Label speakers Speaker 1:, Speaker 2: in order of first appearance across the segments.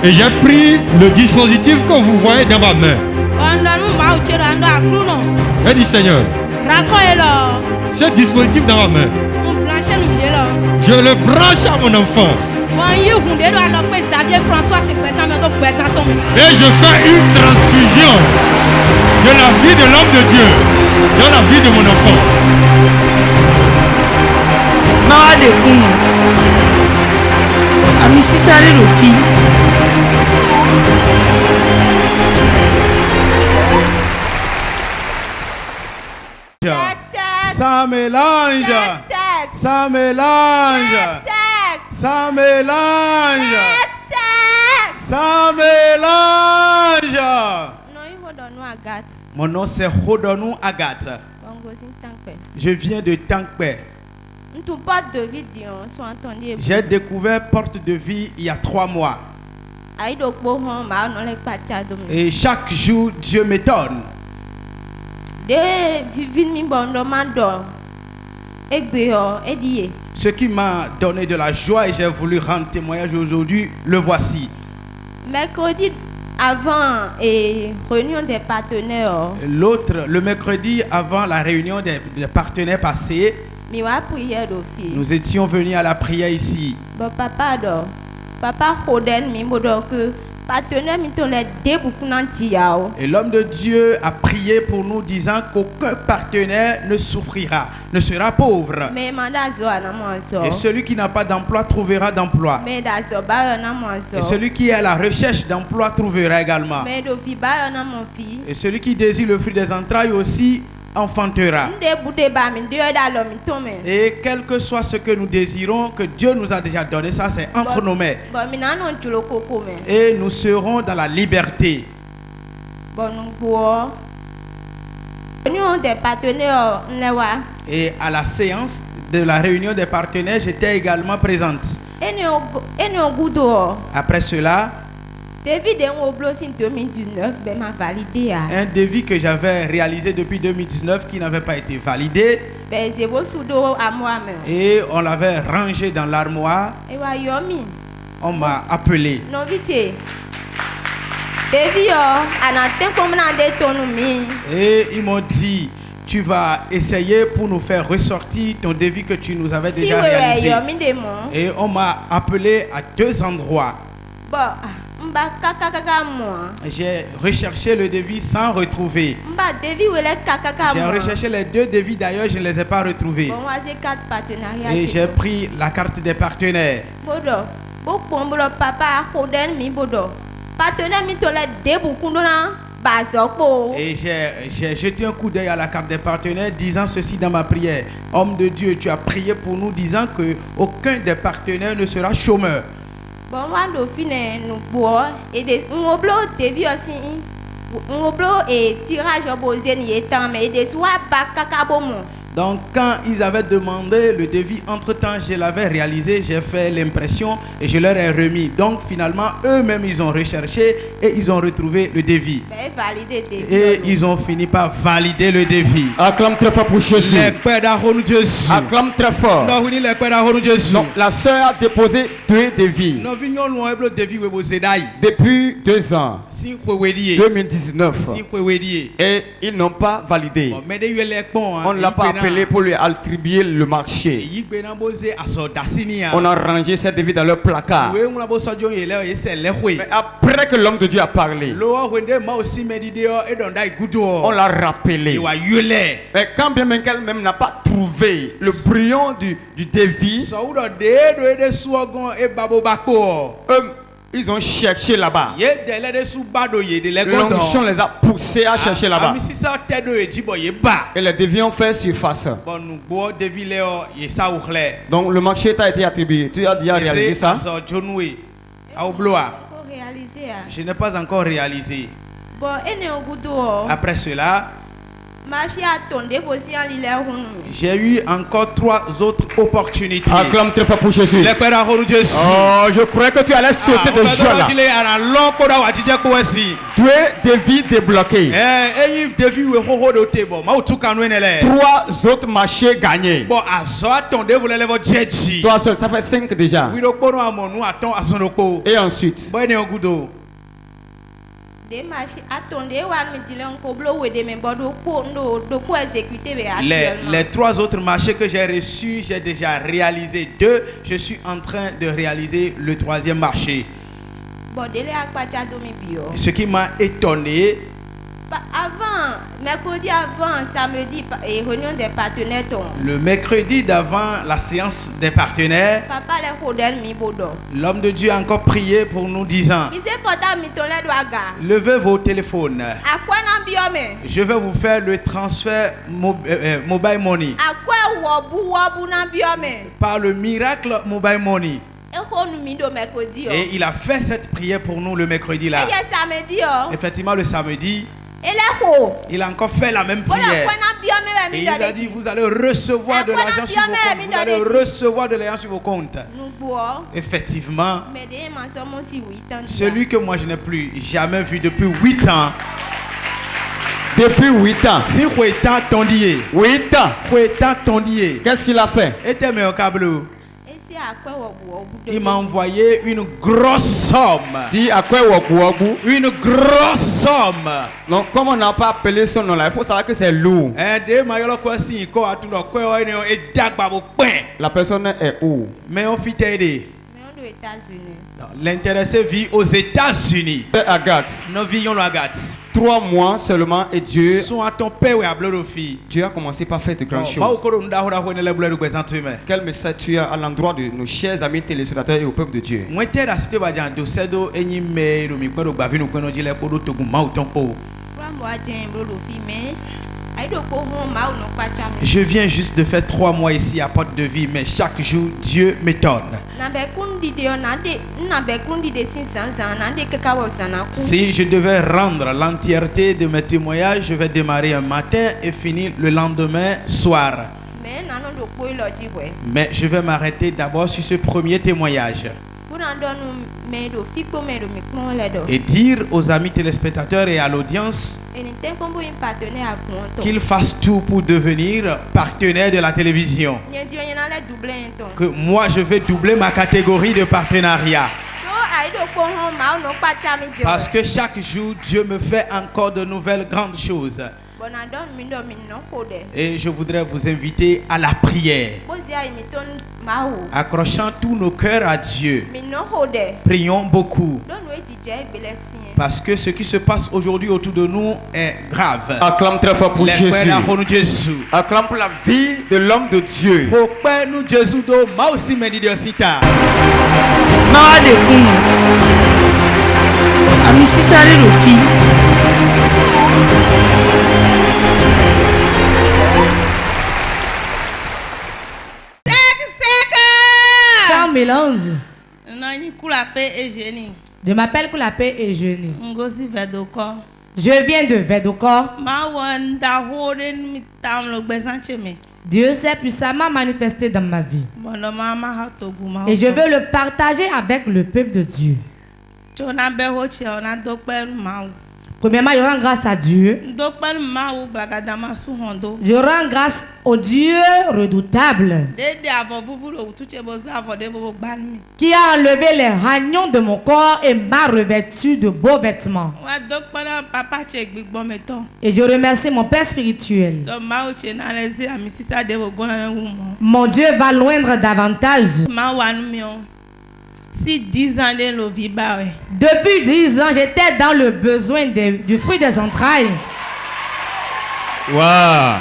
Speaker 1: Et j'ai pris le dispositif que vous voyez dans ma main. J'ai dit Seigneur, ce dispositif dans ma main, je le branche à mon enfant. Et je fais une transfusion de la vie de l'homme de Dieu dans la vie de mon enfant.
Speaker 2: Ça mélange. Ça mélange. Ça mélange. Ça mélange. Mon nom c'est Hodonou Agathe. Je viens de Tankpe. J'ai découvert Porte de Vie il y a 3 mois. Et chaque jour, Dieu m'étonne. Ce qui m'a donné de la joie et j'ai voulu rendre témoignage aujourd'hui, le voici.
Speaker 3: Mercredi avant et réunion des partenaires.
Speaker 2: L'autre, le mercredi avant la réunion des partenaires passés, nous étions venus à la prière ici. Et l'homme de Dieu a prié pour nous disant qu'aucun partenaire ne souffrira, ne sera pauvre. Et celui qui n'a pas d'emploi trouvera d'emploi. Et celui qui est à la recherche d'emploi trouvera également. Et celui qui désire le fruit des entrailles aussi enfantera. Et quel que soit ce que nous désirons, que Dieu nous a déjà donné, ça c'est entre nos mains. Et nous serons dans la liberté. Et à la séance de la réunion des partenaires, j'étais également présente. Après cela, un devis que j'avais réalisé depuis 2019 qui n'avait pas été validé. Et on l'avait rangé dans l'armoire. On m'a appelé. Et ils m'ont dit, tu vas essayer pour nous faire ressortir ton devis que tu nous avais déjà réalisé. Et on m'a appelé à 2 endroits. J'ai recherché le devis sans retrouver. J'ai recherché les 2 devis, d'ailleurs je ne les ai pas retrouvés. Et j'ai pris la carte des partenaires. Et j'ai jeté un coup d'œil à la carte des partenaires disant ceci dans ma prière. Homme de Dieu, tu as prié pour nous disant que aucun des partenaires ne sera chômeur. Donc quand ils avaient demandé le devis, entre-temps je l'avais réalisé, j'ai fait l'impression et je leur ai remis. Donc finalement eux-mêmes ils ont recherché et ils ont retrouvé le devis. Et ils ont fini par valider le devis.
Speaker 1: Acclame très fort pour Jésus. Acclame très fort. Non, la sœur a déposé 2 devis. Depuis 2 ans. 2019. Et ils n'ont pas validé. On ne l'a pas appelé pour lui attribuer le marché. On a rangé ces devis dans leur placard. Mais après que l'homme de Dieu a parlé, on l'a rappelé. Mais quand bien même qu'elle-même n'a pas trouvé le brouillon du devis, ils ont cherché là-bas. L'onction les a poussés à chercher là-bas. Et les devis ont fait surface. Donc le marché t'a été attribué. Tu as déjà réalisé ça?
Speaker 2: Je n'ai pas encore réalisé. Après cela, J'ai eu encore 3 autres opportunités.
Speaker 1: Acclame très fort pour Jésus. Oh, je croyais que tu allais sauter de joie là. 2 défis débloqués. 3 autres marchés gagnés. Toi seul, ça fait 5 déjà. Et ensuite,
Speaker 2: les 3 autres marchés que j'ai reçus, j'ai déjà réalisé 2. Je suis en train de réaliser le 3e marché. Ce qui m'a étonné,
Speaker 3: mercredi avant, samedi, et réunion des partenaires.
Speaker 2: Le mercredi d'avant la séance des partenaires, l'homme de Dieu a encore prié pour nous disant: levez vos téléphones. Je vais vous faire le transfert mobile money. Par le miracle mobile money. Et il a fait cette prière pour nous le mercredi là. Effectivement, le samedi, il a encore fait la même prière. Et il a dit: vous allez recevoir de l'argent sur vos comptes. Vous allez recevoir de l'argent sur vos comptes. Effectivement, celui que moi je n'ai plus jamais vu depuis 8 ans.
Speaker 1: Depuis 8 ans.
Speaker 2: Si 8 ans tondier.
Speaker 1: 8 ans.
Speaker 2: 8 ans tondier.
Speaker 1: Qu'est-ce qu'il a fait?
Speaker 2: Il m'a envoyé une grosse somme.
Speaker 1: Dis à quoi?
Speaker 2: Une grosse somme.
Speaker 1: Non, comme on n'a pas appelé son nom là, il faut savoir que c'est lourd. La personne est où?
Speaker 2: Mais on fit aider. L'intéressé vit aux États-Unis.
Speaker 1: Agathe.
Speaker 2: Nous vivons à Agathe.
Speaker 1: 3 mois seulement et Dieu
Speaker 2: a
Speaker 1: commencé par faire de grandes choses. Quel message tu as à l'endroit de nos chers amis téléspectateurs et au peuple de Dieu?
Speaker 2: Je viens juste de faire 3 mois ici à Porte de Vie, mais chaque jour Dieu m'étonne. Si je devais rendre l'entièreté de mes témoignages, je vais démarrer un matin et finir le lendemain soir. Mais je vais m'arrêter d'abord sur ce premier témoignage et dire aux amis téléspectateurs et à l'audience qu'ils fassent tout pour devenir partenaire de la télévision. Que moi je vais doubler ma catégorie de partenariat. Parce que chaque jour Dieu me fait encore de nouvelles grandes choses. Et je voudrais vous inviter à la prière, accrochant tous nos cœurs à Dieu. Prions beaucoup, parce que ce qui se passe aujourd'hui autour de nous est grave.
Speaker 1: Acclame très fort pour Jésus. Acclame pour la vie de l'homme de Dieu.
Speaker 4: Mélange. Je m'appelle Koulapé Eugénie. Je viens de Vedokor. Dieu s'est puissamment manifesté dans ma vie. Et je veux le partager avec le peuple de Dieu. Premièrement, je rends grâce à Dieu. Je rends grâce au Dieu redoutable qui a enlevé les ragnons de mon corps et m'a revêtu de beaux vêtements. Et je remercie mon Père spirituel. Mon Dieu va loindre davantage. Depuis 10 ans, j'étais dans le besoin du fruit des entrailles.
Speaker 1: Waouh!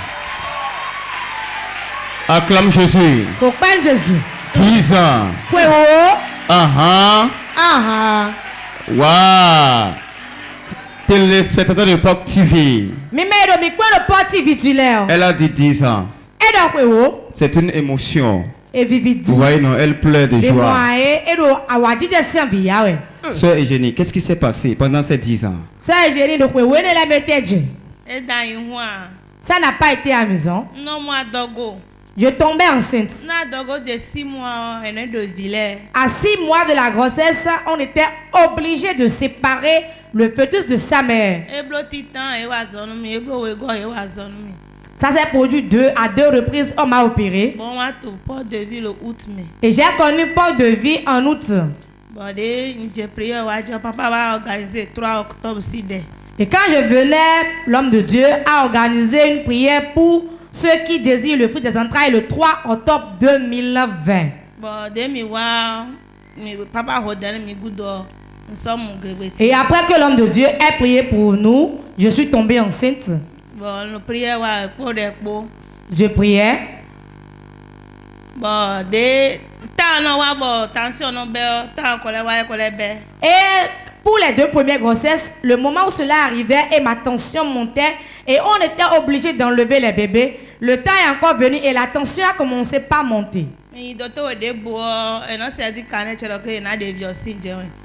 Speaker 1: Acclame Jésus.
Speaker 4: Acclame Jésus.
Speaker 1: 10 ans. Waouh! Téléspectateur de Pop TV. Elle a dit 10 ans. C'est une émotion. Vous voyez, non, elle pleure de joie. Sœur Eugénie, qu'est-ce qui s'est passé pendant ces 10 ans?
Speaker 4: Ça n'a pas été amusant.
Speaker 3: Non, moi, Dogo.
Speaker 4: Je tombais enceinte.
Speaker 3: De 6 mois,
Speaker 4: à 6 mois de la grossesse, on était obligé de séparer le fœtus de sa mère. Ça s'est produit à deux reprises. On m'a opéré. Et j'ai connu Port de vie en août. Et quand je venais, l'homme de Dieu a organisé une prière pour ceux qui désirent le fruit des entrailles le 3 octobre 2020. Et après que l'homme de Dieu ait prié pour nous, je suis tombée enceinte. Je priais. Et pour les 2 premières grossesses, le moment où cela arrivait et ma tension montait et on était obligé d'enlever les bébés, le temps est encore venu et la tension a commencé par monter.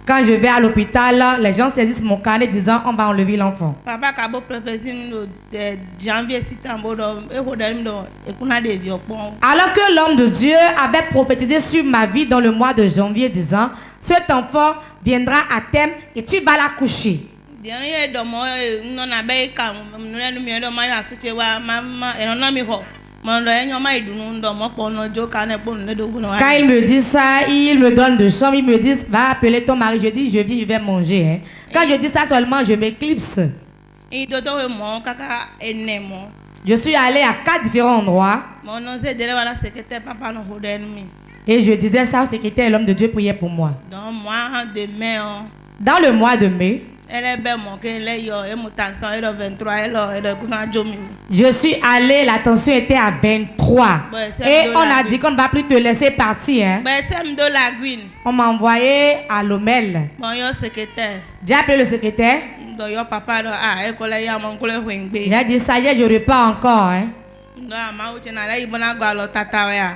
Speaker 4: Quand je vais à l'hôpital, les gens saisissent mon carnet disant on va enlever l'enfant. Alors que l'homme de Dieu avait prophétisé sur ma vie dans le mois de janvier disant cet enfant viendra à terme et tu vas l'accoucher. Quand il me dit ça, il me donne de chambre, il me dit va appeler ton mari. Je dis je viens, je vais manger. Hein. Quand je dis ça seulement, je m'éclipse. Je suis allée à 4 différents endroits. Et je disais ça au secrétaire, l'homme de Dieu priait pour moi. Dans le mois de mai, je suis allée, la tension était à 23. Et on a dit qu'on ne va plus te laisser partir. Hein. On m'a envoyé à Lomel. J'ai appelé le secrétaire. Il a dit ça y est, je repars encore. Hein.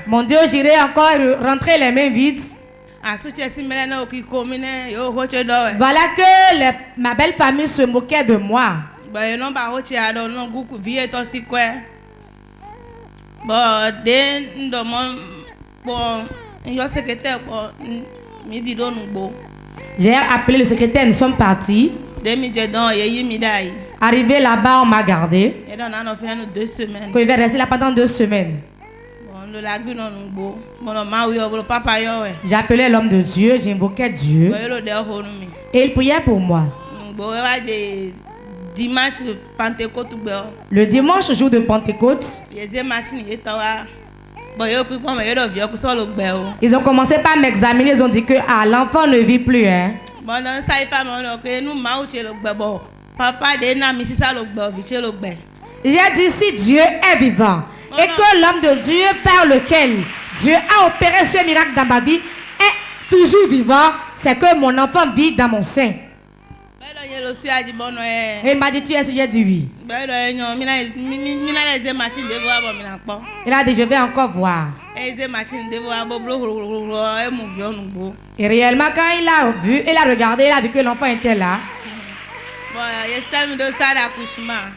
Speaker 4: Mon Dieu, j'irai encore rentrer les mains vides. Voilà que ma belle famille se moquait de moi. J'ai appelé le secrétaire, nous sommes partis. Arrivé là-bas, on m'a gardé. Il va rester là pendant 2 semaines. J'ai appelé l'homme de Dieu, j'invoquais Dieu. Et il priait pour moi. Le dimanche, jour de Pentecôte, ils ont commencé par m'examiner. Ils ont dit que l'enfant ne vit plus. Hein. J'ai dit si Dieu est vivant et que l'homme de Dieu par lequel Dieu a opéré ce miracle dans ma vie est toujours vivant, c'est que mon enfant vit dans mon sein. Et il m'a dit tu es sûr, j'ai dit oui. Il a dit je vais encore voir. Et réellement quand il a vu, il a regardé, il a vu que l'enfant était là.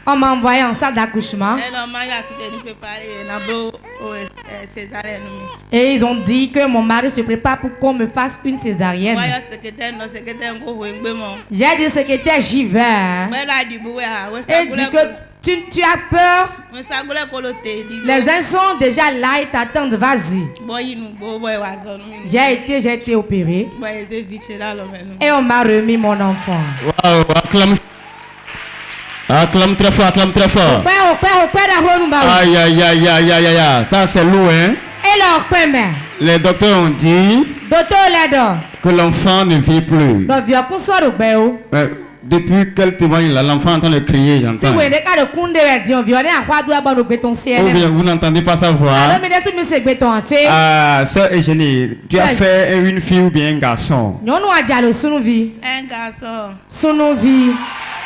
Speaker 4: On m'a envoyé en salle d'accouchement. Et ils ont dit que mon mari se prépare pour qu'on me fasse une césarienne. J'ai dit secrétaire, j'y vais. Hein. Et il dit que tu as peur. Les uns sont déjà là et t'attendent, vas-y. J'ai été opéré. Et on m'a remis mon enfant.
Speaker 1: Wow, acclame très fort, acclame très fort. Aïe, aïe, aïe, aïe, aïe, aïe, ça c'est lourd, hein. Les docteurs ont dit que l'enfant ne vit plus. Depuis quel témoignage l'enfant entend le crier, j'entends. Ou bien vous n'entendez pas sa voix. Sœur Eugénie, tu as fait une fille ou bien un garçon?
Speaker 3: Un garçon.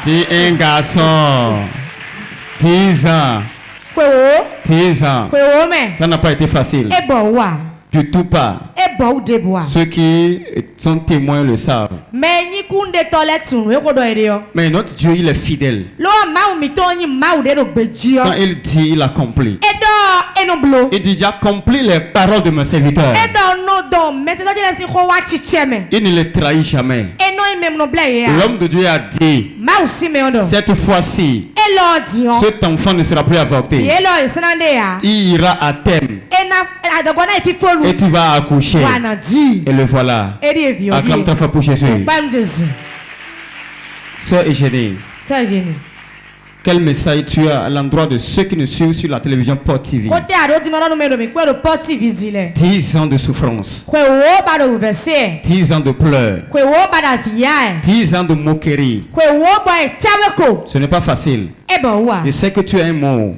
Speaker 1: Dis un garçon. 10 ans. 10 ans. Ça n'a pas été facile. Du tout pas. Ceux qui sont témoins le savent. Mais notre Dieu, il est fidèle. Quand il dit, il accomplit. Il dit, j'ai accompli les paroles de mon serviteur. Il ne les trahit jamais. L'homme de Dieu a dit, cette fois-ci, cet enfant ne sera plus avorté. Il ira à terme. Et tu vas accoucher. Et le voilà. Acclame très fort pour Jésus. Sœur Eugénie. Quel message tu as à l'endroit de ceux qui nous suivent sur la télévision Port TV? 10 ans de souffrance. 10 ans de pleurs. 10 ans de moquerie. Ce n'est pas facile. Je sais que tu as un mot.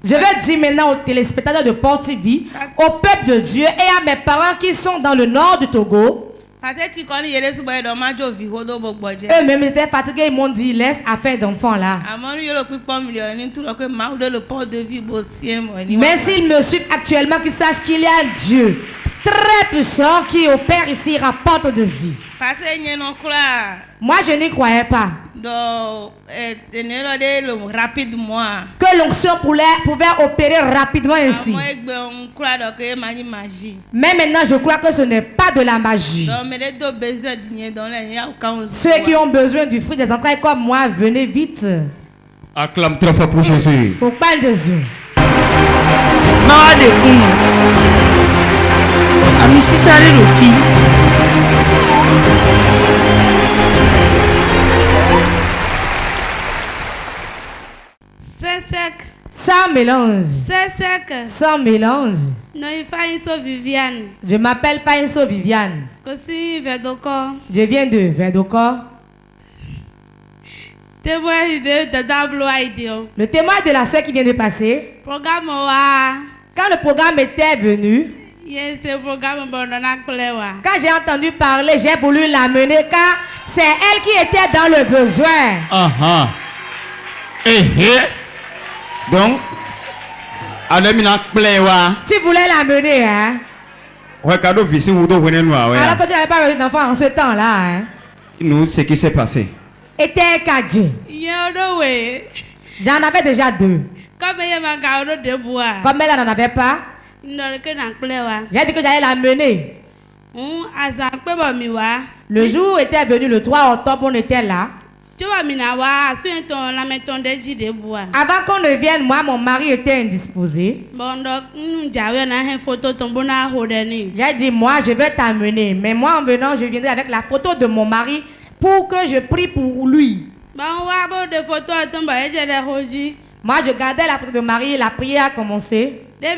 Speaker 4: Je veux dire maintenant aux téléspectateurs de Port TV, au peuple de Dieu et à mes parents qui sont dans le nord du Togo. Eux-mêmes étaient fatigués, ils m'ont dit laisse affaire d'enfants là. Mais s'ils me suivent actuellement, qu'ils sachent qu'il y a un Dieu très puissant qui opère ici, rapporte de vie. Moi je n'y croyais pas. Que l'onction pouvait opérer rapidement ainsi. Mais maintenant je crois que ce n'est pas de la magie. Ceux qui ont besoin du fruit des entrailles comme moi, venez vite.
Speaker 1: Acclame très fort pour Jésus.
Speaker 4: Pour pas Jésus. Sans mélange. Sans mélange. Je m'appelle Painso Viviane. Je viens de Verdocor. Le témoin de la soeur qui vient de passer. Quand le programme était venu, quand j'ai entendu parler, j'ai voulu l'amener car c'est elle qui était dans le besoin.
Speaker 1: Donc,
Speaker 4: tu voulais l'amener, hein? Alors que tu n'avais pas eu d'enfant en ce temps-là, hein?
Speaker 1: Nous, ce qui s'est passé.
Speaker 4: Était Kadji. J'en avais déjà 2. Comme elle n'en avait pas, j'ai dit que j'allais l'amener. Le jour était venu, le 3 octobre, on était là. Avant qu'on ne vienne, moi, mon mari était indisposé. J'ai dit, moi, je vais t'amener. Mais moi, en venant, je viendrai avec la photo de mon mari pour que je prie pour lui. Moi, je gardais la photo de Marie et la prière a commencé. La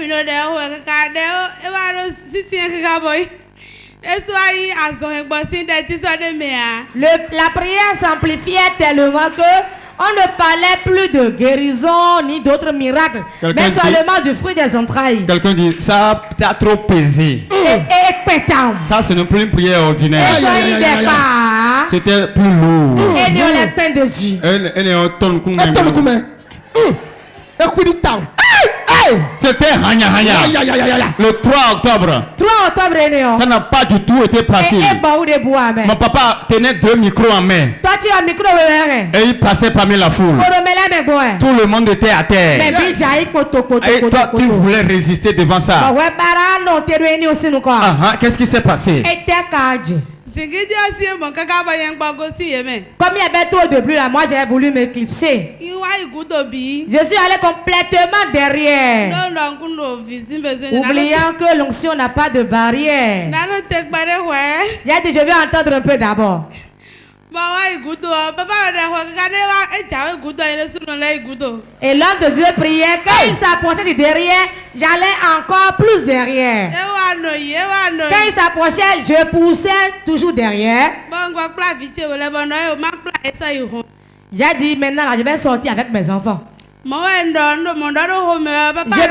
Speaker 4: prière s'amplifiait tellement que on ne parlait plus de guérison ni d'autres miracles, mais seulement du fruit des entrailles.
Speaker 1: Quelqu'un dit, ça t'a trop pesé. Ça, ce n'est plus une prière ordinaire. C'était plus lourd.
Speaker 4: Et nous, les peines de Dieu.
Speaker 1: C'était le 3 octobre.
Speaker 4: 3 octobre,
Speaker 1: ça n'a pas du tout été facile. Mon papa tenait 2 micros en main.
Speaker 4: Toi, tu as un micro,
Speaker 1: et il passait parmi la foule. Tout le monde était à terre. Et toi, tu voulais résister devant ça. Qu'est-ce qui s'est passé?
Speaker 4: Comme il y avait trop de bruit là, moi j'avais voulu m'éclipser. Je suis allé complètement derrière, oubliant que l'onction n'a pas de barrière. J'ai dit je vais entendre un peu d'abord. Et l'homme de Dieu priait. Quand il s'approchait du derrière, j'allais encore plus derrière. Quand il s'approchait, je poussais toujours derrière. J'ai dit maintenant là, je vais sortir avec mes enfants. Je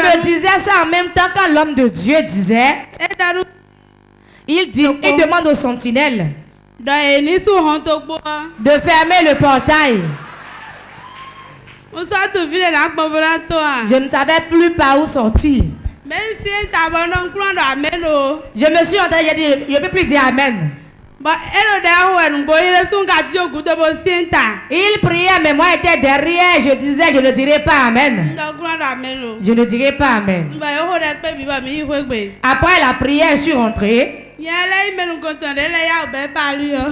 Speaker 4: me disais ça en même temps quand l'homme de Dieu disait. Il demande aux sentinelles de fermer le portail. Je ne savais plus par où sortir. Je me suis entendu, j'ai dit, je ne peux plus dire Amen. Il priait, mais moi j'étais derrière, je disais, je ne dirai pas Amen. Je ne dirai pas Amen. Après la prière, je suis rentré.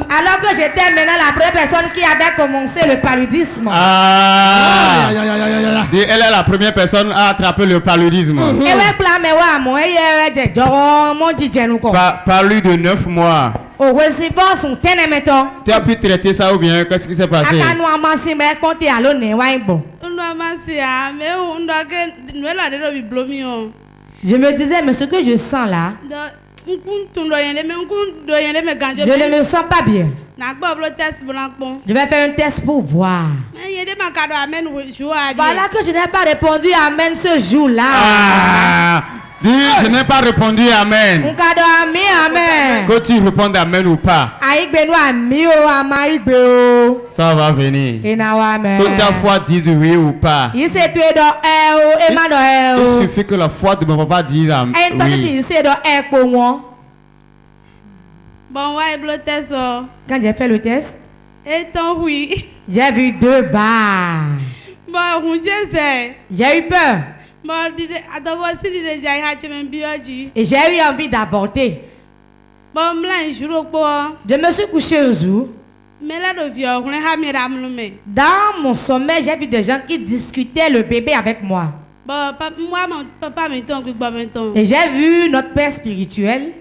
Speaker 4: Alors que j'étais maintenant la première personne qui avait commencé le paludisme.
Speaker 1: Elle est la première personne à attraper le paludisme. Palu de 9 mois. Tu as pu traiter ça ou bien qu'est-ce qui s'est passé?
Speaker 4: Je me disais, mais ce que je sens là, je ne me sens pas bien. Je vais faire un test pour voir. Voilà que je n'ai pas répondu Amen ce jour-là.
Speaker 1: Je n'ai pas répondu Amen. Que tu répondes Amen ou pas, ça va venir. Que ta foi dise oui ou pas. Il suffit que la foi de mon papa dise oui.
Speaker 4: Quand j'ai fait le test, j'ai vu 2 barres. J'ai eu peur. Et j'ai eu envie d'avorter. Je me suis couché au jour. Dans mon sommeil, j'ai vu des gens qui discutaient le bébé avec moi. Et j'ai vu notre père spirituel.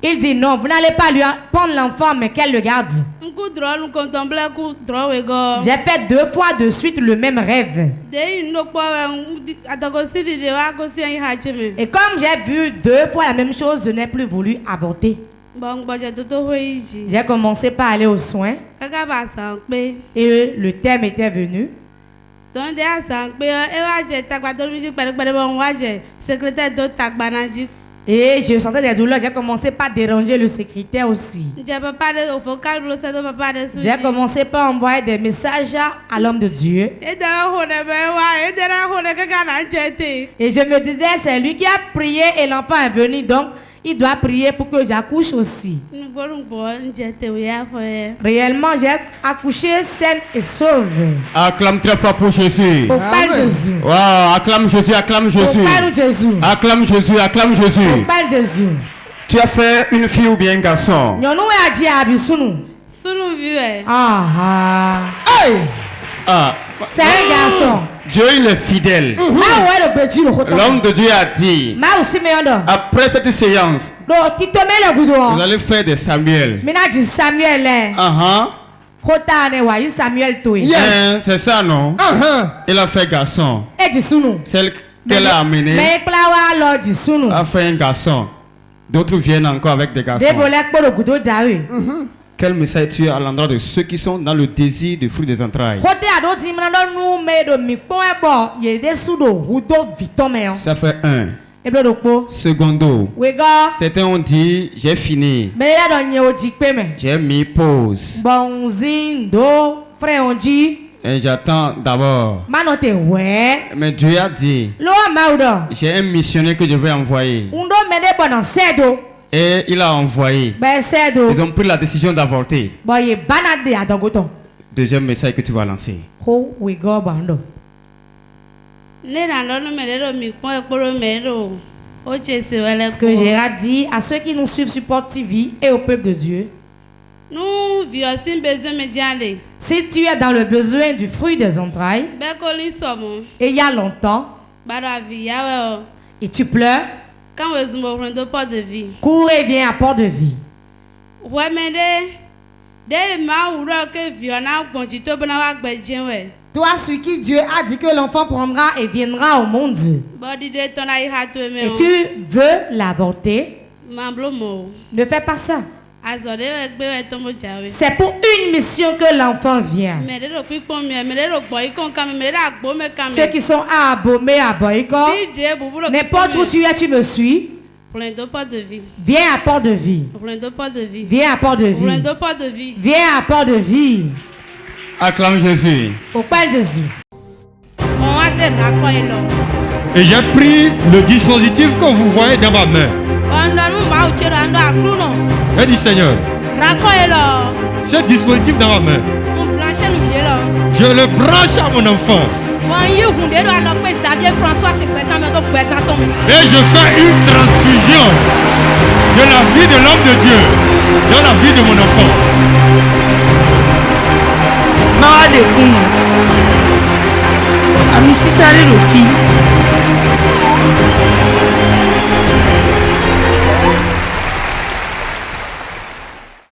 Speaker 4: Il dit non, vous n'allez pas lui prendre l'enfant, mais qu'elle le garde. J'ai fait 2 fois de suite le même rêve. Et comme j'ai vu 2 fois la même chose, je n'ai plus voulu avorter. J'ai commencé par aller aux soins. Et le thème était venu. Et je sentais des douleurs. J'ai commencé par déranger le secrétaire aussi. J'ai commencé par envoyer des messages à l'homme de Dieu. Et je me disais, c'est lui qui a prié et l'enfant est venu. Donc, il doit prier pour que j'accouche aussi. Réellement, j'ai accouché saine et sauve.
Speaker 1: Acclame très fort pour Jésus.
Speaker 4: Au Père Jésus.
Speaker 1: Wow, acclame Jésus, acclame Jésus.
Speaker 4: Au Père Jésus.
Speaker 1: Acclame Jésus, acclame Jésus.
Speaker 4: Au Père Jésus.
Speaker 1: Tu as fait une fille ou bien un garçon?
Speaker 4: C'est un garçon.
Speaker 1: Dieu il est fidèle. L'homme de Dieu a dit, après cette séance, vous allez faire des Samuel. Yes. C'est ça, non? Il a fait garçon. Celle qu'elle a amenée a fait un garçon. D'autres viennent encore avec des garçons. Quel message tu as à l'endroit de ceux qui sont dans le désir du fruit des entrailles? Ça fait 1. Secondo, certains ont dit j'ai fini. J'ai mis pause. Et j'attends d'abord. Mais Dieu a dit j'ai un missionnaire que je vais envoyer. Et il a envoyé. Ils ont pris la décision d'avorter. Deuxième message que tu vas lancer.
Speaker 4: Ce que j'ai dit à ceux qui nous suivent sur Porte TV et au peuple de Dieu. Si tu es dans le besoin du fruit des entrailles, et il y a longtemps, et tu pleures, cours et viens à Port de Vie. Toi, celui qui Dieu a dit que l'enfant prendra et viendra au monde. Et tu veux l'avorter, ne fais pas ça. C'est pour une mission que l'enfant vient. Ceux qui sont à Abomey, à Boyko, n'importe où tu es, tu me suis. Viens à Port de Vie. Viens à Port de Vie. Viens à Port de Vie. Viens à Port de Vie.
Speaker 1: Acclame Jésus.
Speaker 4: Pourquoi Jésus?
Speaker 5: Et j'ai pris le dispositif que vous voyez dans ma main. J'ai dit Seigneur, ce dispositif dans ma main, je le branche à mon enfant. Et je fais une transfusion de la vie de l'homme de Dieu dans la vie de mon enfant.
Speaker 3: Ami sisare rofi